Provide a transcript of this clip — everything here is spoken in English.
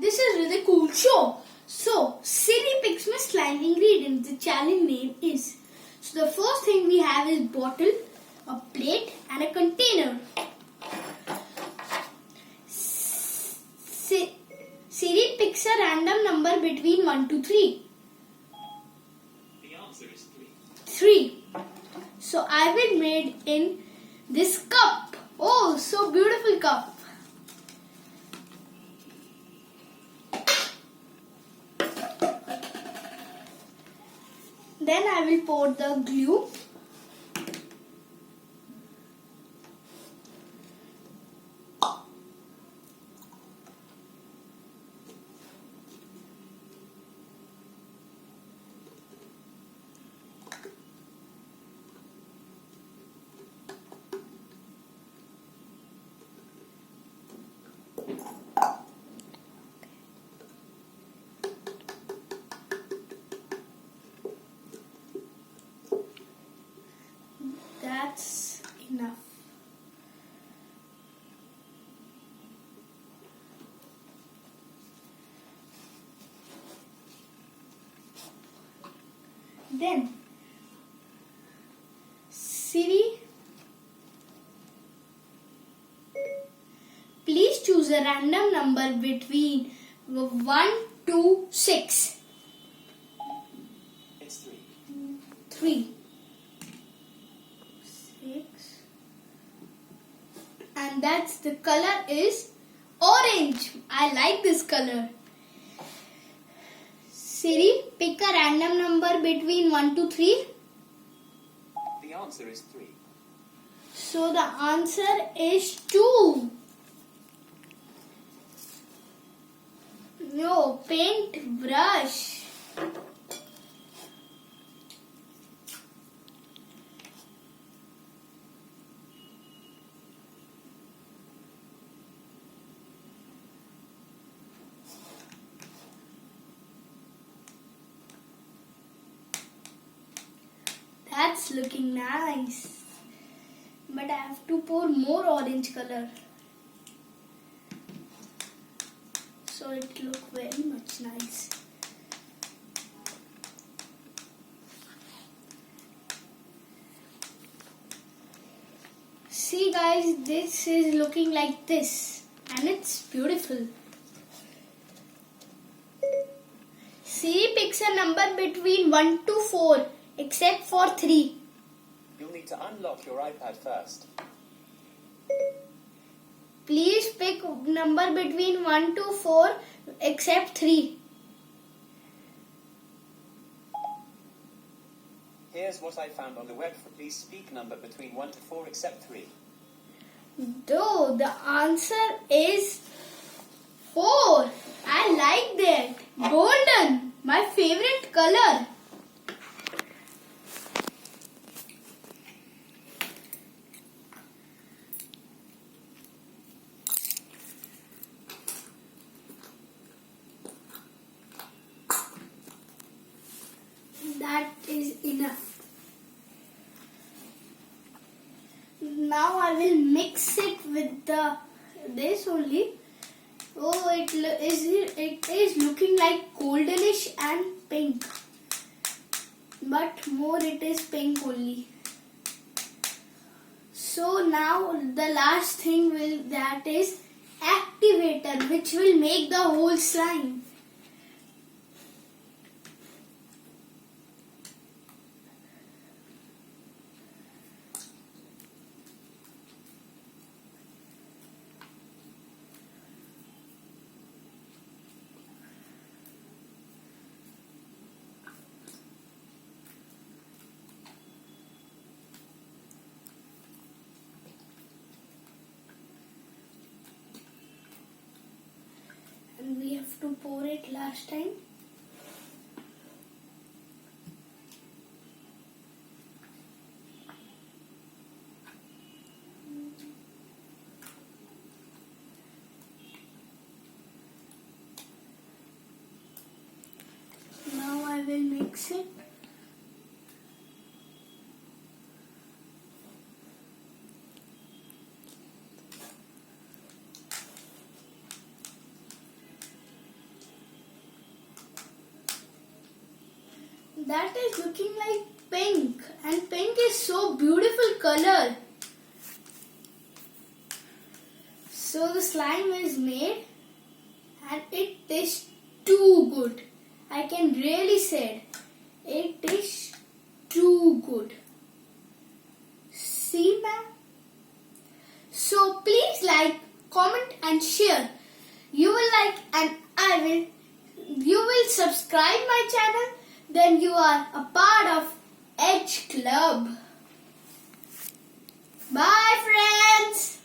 This is really cool show. So, Siri picks my slime ingredients. The challenge name is. So, the first thing we have is bottle, a plate and a container. Siri picks a random number between 1 to 3. The answer is 3. So, I will made in this cup. Oh, so beautiful cup. Then I will pour the glue. That's enough. Then Siri, please choose a random number between 1 to 6. It's 3. 3. 6. And that's the color is orange. I like this color. Siri, pick a random number between 1 to 3. The answer is 3. So the answer is 2. No, paint brush. That's looking nice. But I have to pour more orange color. So it looks very much nice. See guys, this is looking like this. And it's beautiful. Siri picks a number between 1 to 4. Except for 3. You'll need to unlock your iPad first. Please pick number between 1 to 4 except 3. Here's what I found on the web for please speak number between 1 to 4 except 3. Though the answer is 4. I like that. Golden. My favorite color. That is enough. Now I will mix it with this only. Oh, it is looking like goldenish and pink, but more it is pink only. So now the last thing that is activator, which will make the whole slime. And we have to pour it last time. Now I will mix it. that is looking like pink, and pink is so beautiful color. So the slime is made and it is too good. I can really say it is too good. See, ma'am? So please like, comment and share. You will like and you will subscribe my channel. Then you are a part of Edge Club. Bye friends.